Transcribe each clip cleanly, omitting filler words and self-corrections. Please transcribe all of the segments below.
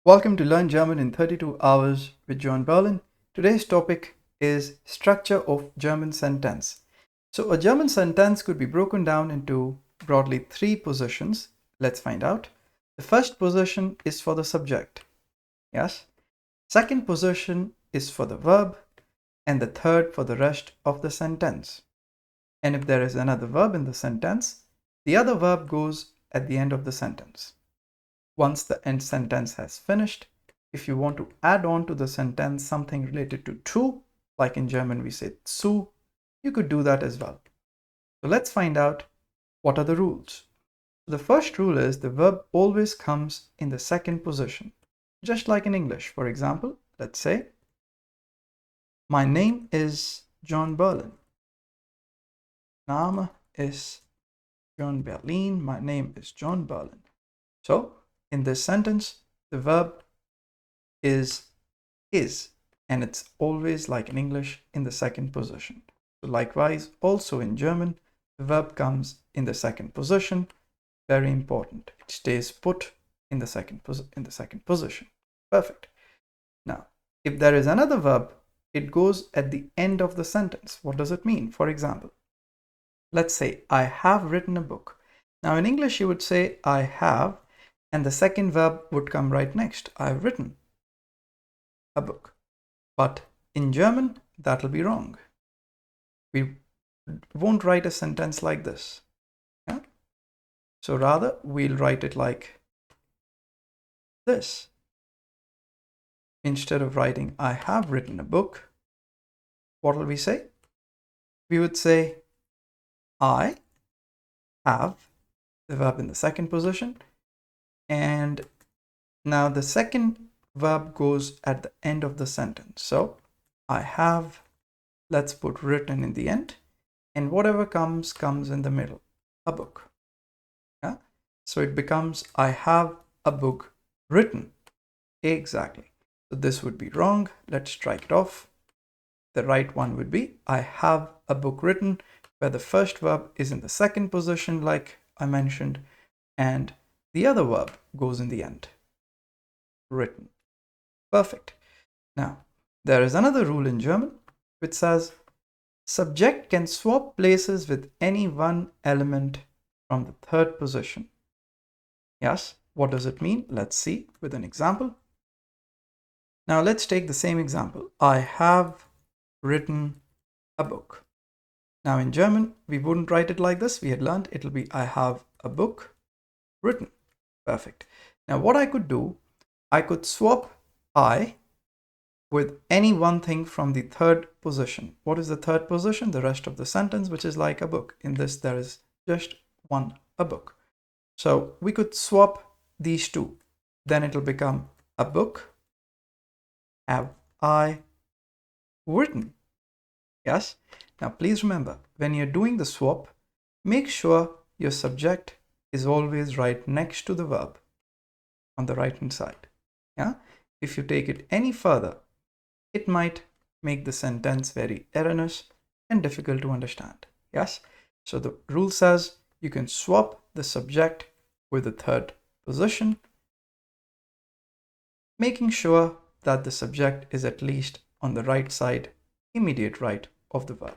Welcome to Learn German in 32 Hours with John Berlin. Today's topic is structure of German sentence. So a German sentence could be broken down into broadly three positions. Let's find out. The first position is for the subject. Yes. Second position is for the verb, and the third for the rest of the sentence. And if there is another verb in the sentence, the other verb goes at the end of the sentence. Once the end sentence has finished, if you want to add on to the sentence something related to to, like in German we say zu, you could do that as well. So let's find out what are the rules. The first rule is the verb always comes in the second position, just like in English. For example, let's say, my name is John Berlin. Name ist John Berlin. My name is John Berlin. So in this sentence, the verb is, and it's always like in English in the second position. So likewise, also in German, the verb comes in the second position. Very important. It stays put in the second position. Perfect. Now, if there is another verb, it goes at the end of the sentence. What does it mean? For example, let's say I have written a book. Now in English you would say I have, and the second verb would come right next. I've written a book. But in German, that'll be wrong. We won't write a sentence like this. Yeah? So rather, we'll write it like this. Instead of writing, I have written a book, what will we say? We would say, I have, the verb in the second position, and now the second verb goes at the end of the sentence. So I have, let's put written in the end, and whatever comes in the middle, a book. Yeah? So it becomes I have a book written. Exactly. So this would be wrong. Let's strike it off. The right one would be I have a book written, where the first verb is in the second position like I mentioned, and the other verb goes in the end. Written. Perfect. Now, there is another rule in German which says subject can swap places with any one element from the third position. Yes, what does it mean? Let's see with an example. Now let's take the same example. I have written a book. Now in German, we wouldn't write it like this. We had learned it'll be I have a book written. Perfect. Now what I could do, I could swap I with any one thing from the third position. What is the third position? The rest of the sentence, which is like a book. In this, there is just one, a book. So we could swap these two. Then it'll become a book. Have I written? Yes. Now please remember, when you're doing the swap, make sure your subject is always right next to the verb on the right hand side. Yeah. If you take it any further, it might make the sentence very erroneous and difficult to understand. Yes. So the rule says you can swap the subject with the third position, making sure that the subject is at least on the right side, immediate right of the verb.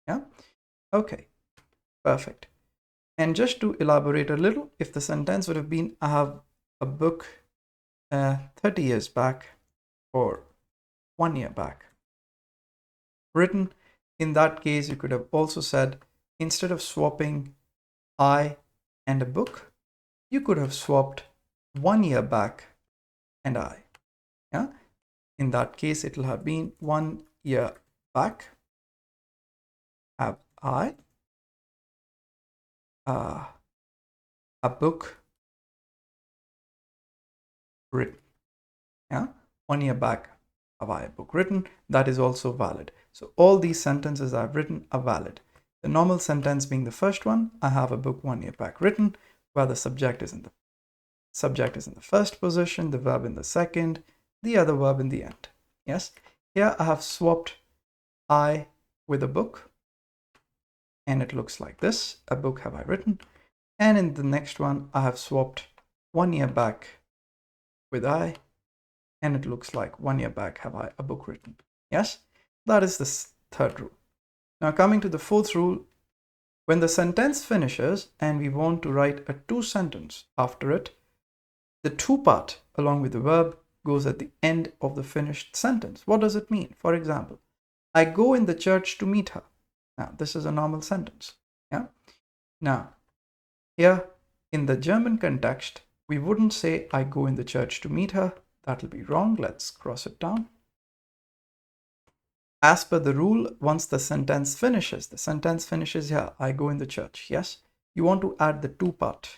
Yeah. Okay. Perfect. And just to elaborate a little, if the sentence would have been I have a book 30 years back or 1 year back written, in that case you could have also said, instead of swapping I and a book, you could have swapped 1 year back and I. Yeah. In that case, it will have been 1 year back. Have I a book written? Yeah. 1 year back, have I a book written? That is also valid. So all these sentences I've written are valid. The normal sentence being the first one, I have a book 1 year back written, where the subject is in the first position, the verb in the second, the other verb in the end. Yes. Here I have swapped I with a book, and it looks like this. A book have I written. And in the next one, I have swapped 1 year back with I, and it looks like 1 year back have I a book written. Yes, that is the third rule. Now coming to the fourth rule, when the sentence finishes and we want to write a two sentence after it, the to part along with the verb goes at the end of the finished sentence. What does it mean? For example, I go in the church to meet her. Now this is a normal sentence. Yeah. Now here in the German context, we wouldn't say I go in the church to meet her. That'll be wrong. Let's cross it down. As per the rule, once the sentence finishes here, I go in the church. Yes, you want to add the to part.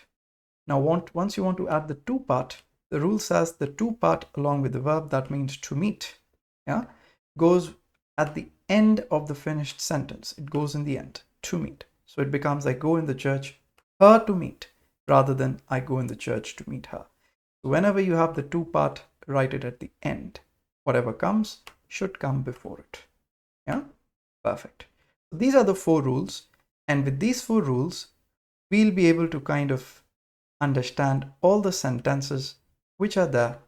Now, once you want to add the to part, the rule says the to part along with the verb, that means to meet, yeah, goes at the end of the finished sentence. It goes in the end, to meet. So it becomes I go in the church, her to meet, rather than I go in the church to meet her. So whenever you have the to part, write it at the end. Whatever comes should come before it. Yeah, perfect. So these are the 4 rules, and with these 4 rules, we'll be able to kind of understand all the sentences which are there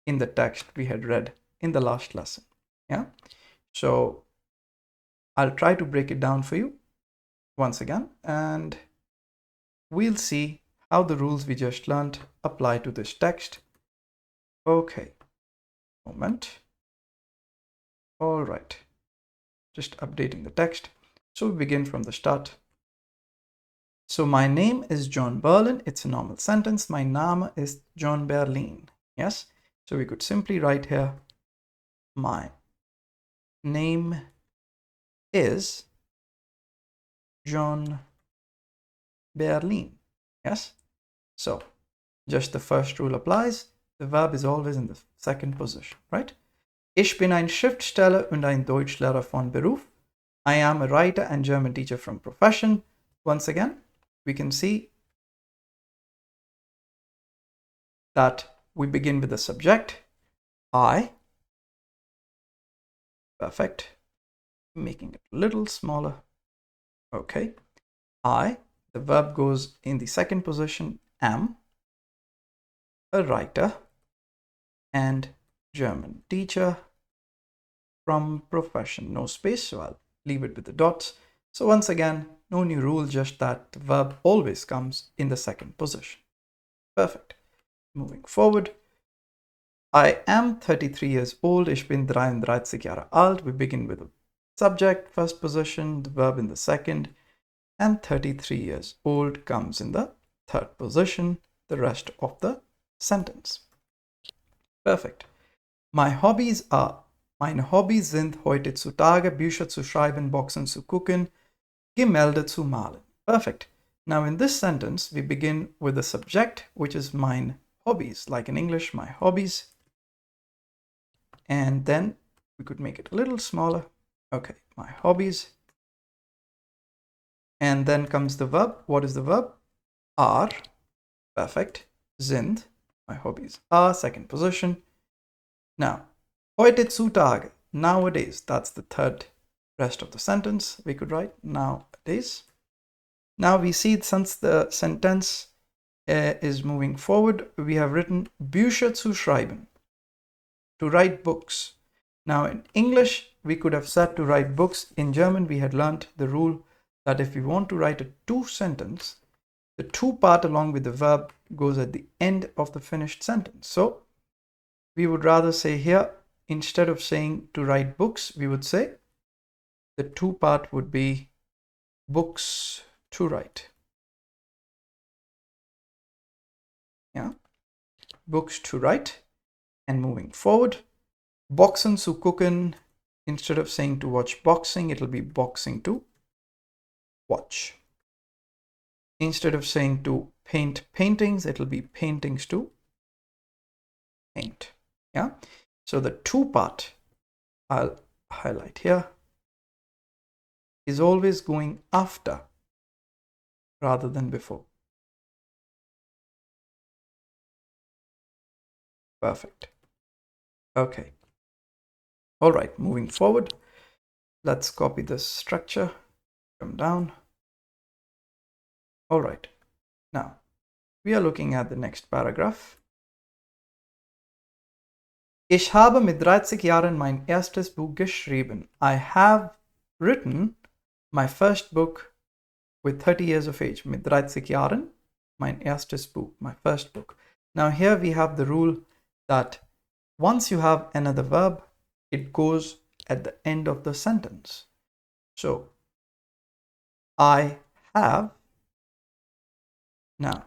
in the text we had read in the last lesson. Yeah, so I'll try to break it down for you once again, and we'll see how the rules we just learned apply to this text. Okay, moment. All right, just updating the text. So we begin from the start. So my name is John Berlin. It's a normal sentence. My Name ist John Berlin. Yes. So we could simply write here, my name is John Berlin. Yes. So just the first rule applies. The verb is always in the second position, right? Ich bin ein Schriftsteller und ein Deutschlehrer von Beruf. I am a writer and German teacher from profession. Once again, we can see that we begin with the subject, I. Perfect. Making it a little smaller. Okay. I, the verb goes in the second position, am a writer and German teacher from profession. No space, so I'll leave it with the dots. So once again, no new rule, just that the verb always comes in the second position. Perfect. Moving forward. I am 33 years old. Ich bin 33 Jahre alt. We begin with the subject, first position, the verb in the second, and 33 years old comes in the third position, the rest of the sentence. Perfect. Meine Hobbys sind heutzutage Bücher zu schreiben, Boxen zu gucken, Gemälde zu malen. Perfect. Now in this sentence, we begin with the subject, which is mine hobbies, like in English, my hobbies. And then we could make it a little smaller. Okay, my hobbies. And then comes the verb. What is the verb? Are. Perfect. Sind. My hobbies are. Second position. Now, heutzutage. Nowadays. That's the third rest of the sentence. We could write nowadays. Now we see, since the sentence is moving forward, we have written Bücher zu schreiben. To write books. Now in English, we could have said to write books. In German, we had learned the rule that if we want to write a to sentence, the to part along with the verb goes at the end of the finished sentence. So we would rather say here, instead of saying to write books, we would say the to part would be books to write. Yeah, books to write. And moving forward, Boxen zu gucken, instead of saying to watch boxing, it'll be boxing to watch. Instead of saying to paint paintings, it'll be paintings to paint. Yeah. So the to part, I'll highlight here, is always going after rather than before. Perfect. Okay. All right, moving forward, let's copy this structure, come down. All right, now we are looking at the next paragraph. Ich habe mit 30 Jahren mein erstes Buch geschrieben. I have written my first book with 30 years of age. Mit 30 Jahren, mein erstes Buch, my first book. Now here we have the rule that once you have another verb, it goes at the end of the sentence. So, I have now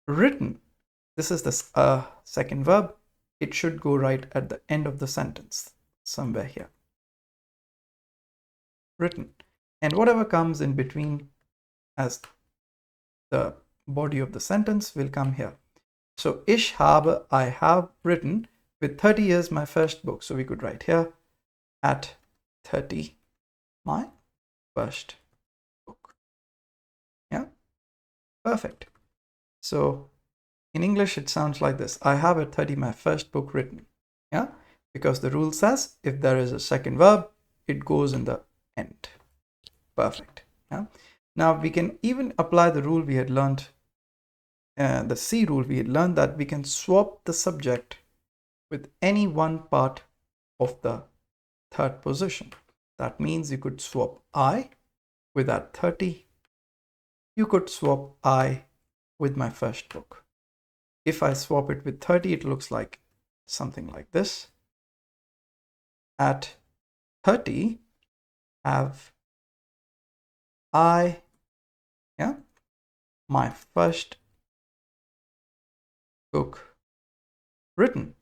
written. This is the second verb. It should go right at the end of the sentence, somewhere here. Written. And whatever comes in between as the body of the sentence will come here. So, ich habe, I have written with 30 years my first book. So we could write here at 30 my first book. Yeah, perfect. So in English it sounds like this. I have at 30 my first book written. Yeah, because the rule says if there is a second verb, it goes in the end. Perfect. Yeah. Now we can even apply the rule we had learned, the C rule we had learned, that we can swap the subject with any one part of the third position. That means you could swap I with at 30. You could swap I with my first book. If I swap it with 30, it looks like something like this. At 30, have I, yeah, my first book written.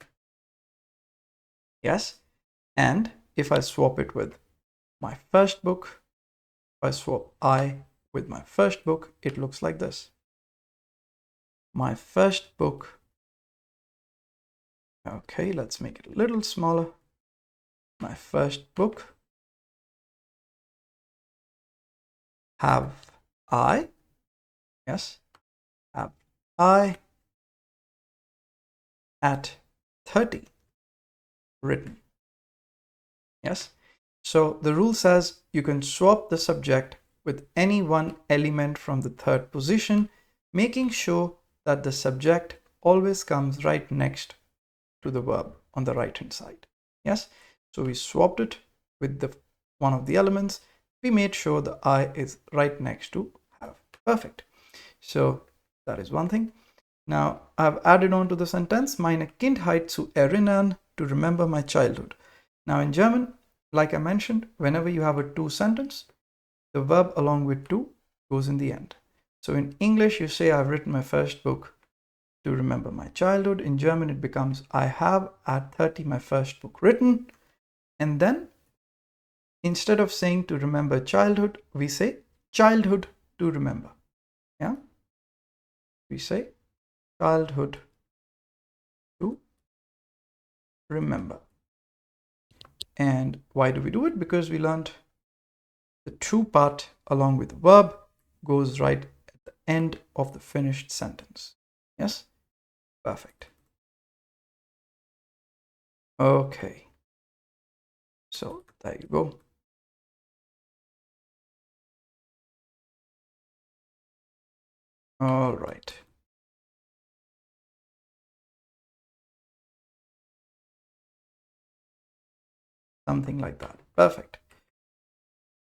Yes. And if I swap it with my first book, if I swap I with my first book, it looks like this. My first book. Okay, let's make it a little smaller. My first book. Have I, yes, have I at 30 written. Yes. So the rule says you can swap the subject with any one element from the third position, making sure that the subject always comes right next to the verb on the right hand side. Yes. So we swapped it with the one of the elements. We made sure the I is right next to have. Perfect. So that is one thing. Now I've added on to the sentence, meine Kindheit zu erinnern, to remember my childhood. Now in German, like I mentioned, whenever you have a to sentence, the verb along with to goes in the end. So in English, you say I've written my first book to remember my childhood. In German, it becomes I have at 30 my first book written. And then instead of saying to remember childhood, we say childhood to remember. Yeah. We say childhood to remember. And why do we do it? Because we learned the to part along with the verb goes right at the end of the finished sentence. Yes? Perfect. Okay. So there you go. All right. Something like that. Perfect.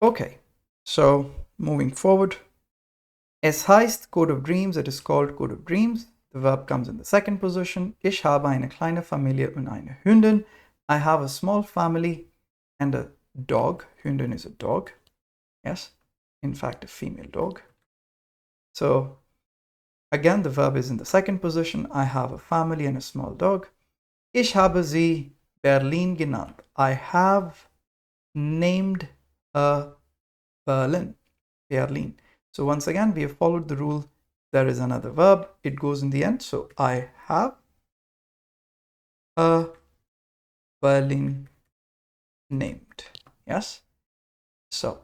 Okay. So moving forward. Es heißt Code of Dreams. It is called Code of Dreams. The verb comes in the second position. Ich habe eine kleine Familie und eine Hündin. I have a small family and a dog. Hündin is a dog. Yes. In fact, a female dog. So again, the verb is in the second position. I have a family and a small dog. Ich habe sie Berlin genannt. I have named her Berlin. Berlin. So once again, we have followed the rule. There is another verb. It goes in the end. So I have a Berlin named. Yes. So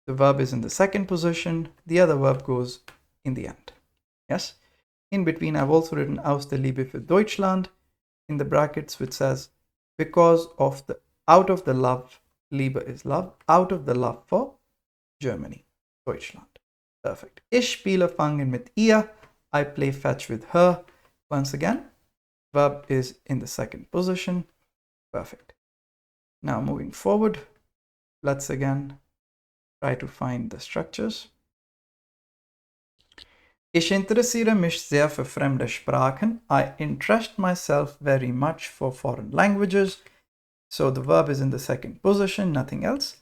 the verb is in the second position. The other verb goes in the end. Yes. In between, I've also written aus der Liebe für Deutschland in the brackets, which says because of the out of the love, Liebe is love, out of the love for Germany, Deutschland. Perfect. Ich spiele Fangen mit ihr. I play fetch with her. Once again, Verb is in the second position. Perfect. Now moving forward, let's again try to find the structures. Ich interessiere mich sehr für fremde Sprachen. I interest myself very much for foreign languages. So the verb is in the second position, nothing else.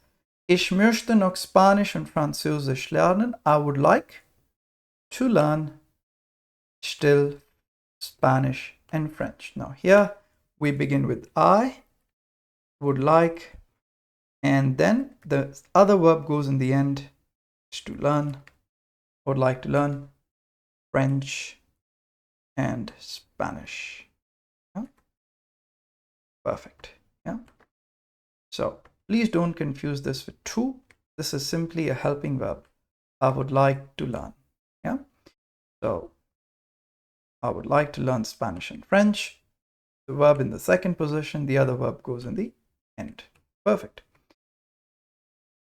Ich möchte noch Spanisch und Französisch lernen. I would like to learn still Spanish and French. Now here we begin with I would like, and then the other verb goes in the end, to learn. Would like to learn French and Spanish. Yeah? Perfect. Yeah. So please don't confuse this with to. This is simply a helping verb. I would like to learn. Yeah. So I would like to learn Spanish and French. The verb in the second position, the other verb goes in the end. Perfect.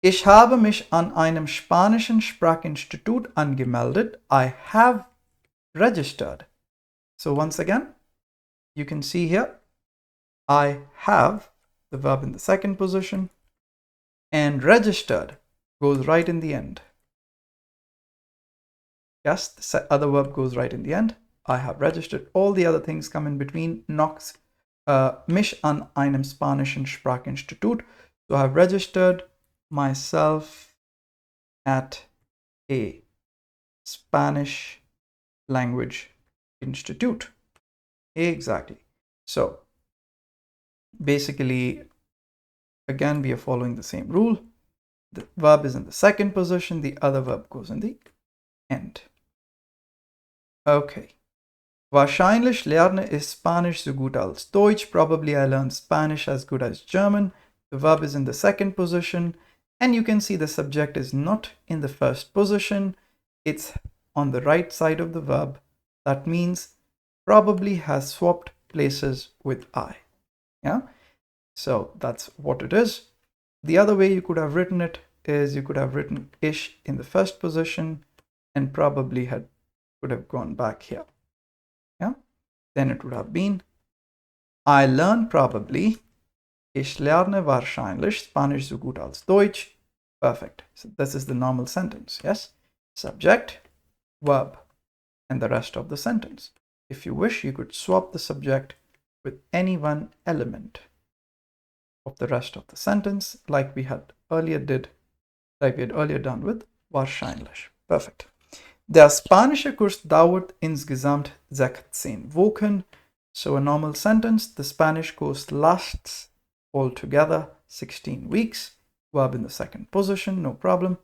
Ich habe mich an einem spanischen Sprachinstitut angemeldet. I have registered. So once again, you can see here, I have, the verb in the second position, and registered goes right in the end. Yes, the other verb goes right in the end. I have registered. All the other things come in between. Mich an einem spanischen Sprachinstitut. So I have registered myself at a Spanish language institute. Exactly. So basically, again, we are following the same rule. The verb is in the second position. The other verb goes in the end. Okay. Wahrscheinlich lerne ich Spanisch so gut als Deutsch. Probably I learned Spanish as good as German. The verb is in the second position. And you can see the subject is not in the first position. It's on the right side of the verb. That means probably has swapped places with I. Yeah. So that's what it is. The other way you could have written it is you could have written ish in the first position and probably could have gone back here. Yeah. Then it would have been I learn probably. Ich lerne wahrscheinlich Spanisch so gut als Deutsch. Perfect. So this is the normal sentence. Yes. Subject, verb, and the rest of the sentence. If you wish, you could swap the subject with any one element of the rest of the sentence, like we had earlier done with wahrscheinlich. Perfect. Der spanische Kurs dauert insgesamt 16 Wochen. So a normal sentence, the Spanish course lasts altogether 16 weeks. Verb in the second position, no problem.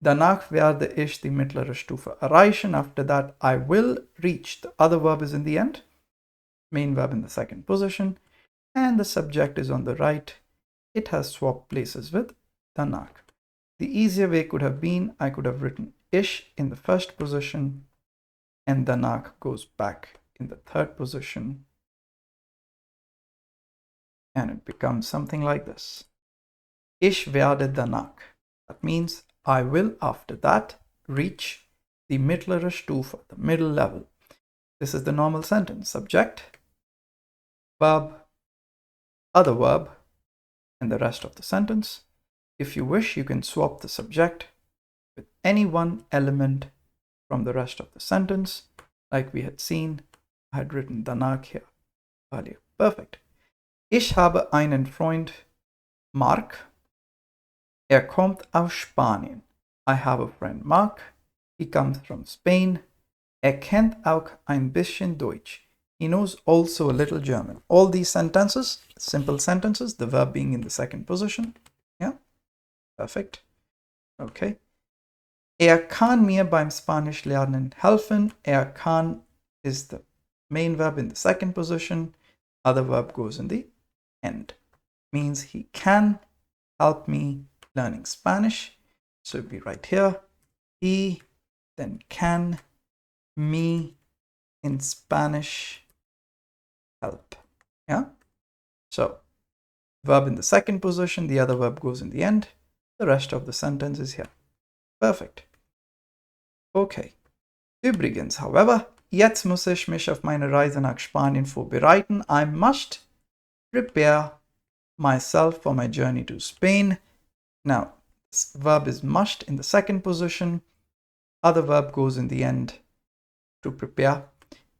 Danach werde ich die mittlere Stufe erreichen. After that, I will reach. The other verb is in the end. Main verb in the second position. And the subject is on the right. It has swapped places with danach. The easier way could have been, I could have written ish in the first position and danach goes back in the third position. And it becomes something like this. Ich werde danach. That means I will after that reach the mittlere Stufe, the middle level. This is the normal sentence. Subject, verb, other verb, and the rest of the sentence. If you wish, you can swap the subject with any one element from the rest of the sentence. Like we had seen, I had written danach here earlier. Perfect. Ich habe einen Freund, Mark. Kommt aus Spanien. I have a friend, Mark. He comes from Spain. Kennt auch ein bisschen Deutsch. He knows also a little German. All these sentences, simple sentences, the verb being in the second position. Yeah, perfect. Okay. Kann mir beim Spanisch lernen helfen. Kann is the main verb in the second position. Other verb goes in the end. Means he can help me learning Spanish. So it'd be right here. He, then can, me in Spanish help. Yeah. So verb in the second position, the other verb goes in the end. The rest of the sentence is here. Perfect. Okay. Übrigens, however, jetzt muss ich mich auf meine Reise nach Spanien vorbereiten. I must prepare myself for my journey to Spain. Now, this verb is must in the second position. Other verb goes in the end to prepare.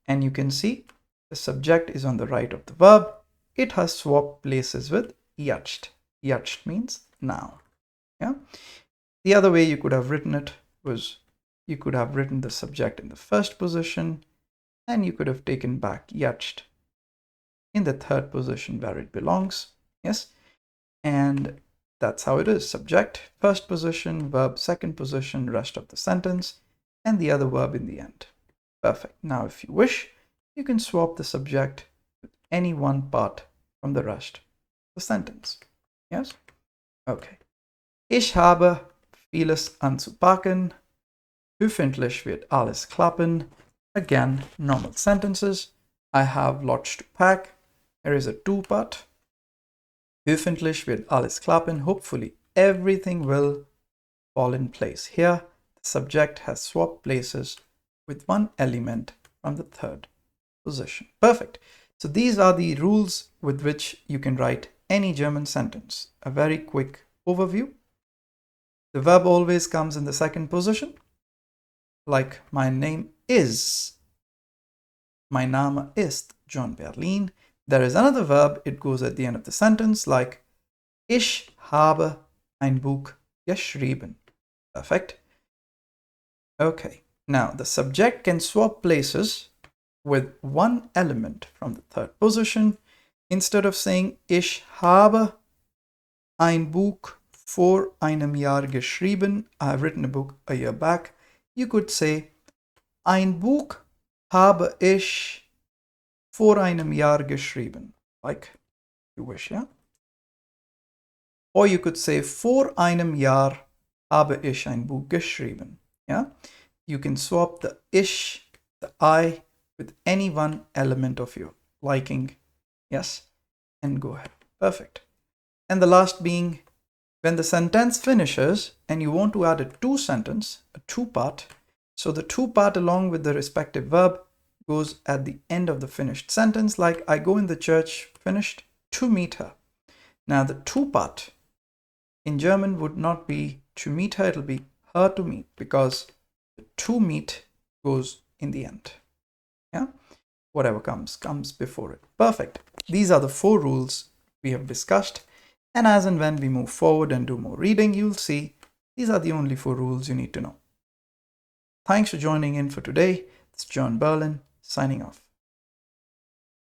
And you can see the subject is on the right of the verb. It has swapped places with jetzt. Jetzt means now. Yeah. The other way you could have written it was you could have written the subject in the first position, and you could have taken back jetzt in the third position where it belongs. Yes. And that's how it is. Subject, first position, verb, second position, rest of the sentence, and the other verb in the end. Perfect. Now, if you wish, you can swap the subject with any one part from the rest of the sentence. Yes? Okay. Ich habe vieles anzupacken. Hoffentlich wird alles klappen. Again, normal sentences. I have lots to pack. There is a to part. Hoffentlich wird alles klappen. Hopefully, everything will fall in place. Here, the subject has swapped places with one element from the third position. Perfect. So these are the rules with which you can write any German sentence. A very quick overview. The verb always comes in the second position, like my name is. Mein Name ist John Berlin. There is another verb, it goes at the end of the sentence, like Ich habe ein Buch geschrieben. Perfect. Okay. Now, the subject can swap places with one element from the third position. Instead of saying Ich habe ein Buch vor einem Jahr geschrieben, I have written a book a year back, you could say Ein Buch habe ich vor einem Jahr geschrieben. Like you wish, yeah? Or you could say vor einem Jahr habe ich ein Buch geschrieben. Yeah? You can swap the ich, the I, with any one element of your liking. Yes? And go ahead. Perfect. And the last being, when the sentence finishes and you want to add a to sentence, a to part, so the to part along with the respective verb goes at the end of the finished sentence, like I go in the church, finished, to meet her. Now the to part in German would not be to meet her, it'll be her to meet, because the to meet goes in the end. Yeah, whatever comes before it. Perfect. These are the 4 rules we have discussed, and as and when we move forward and do more reading, you'll see these are the only 4 rules you need to know. Thanks for joining in for today. It's John Berlin signing off.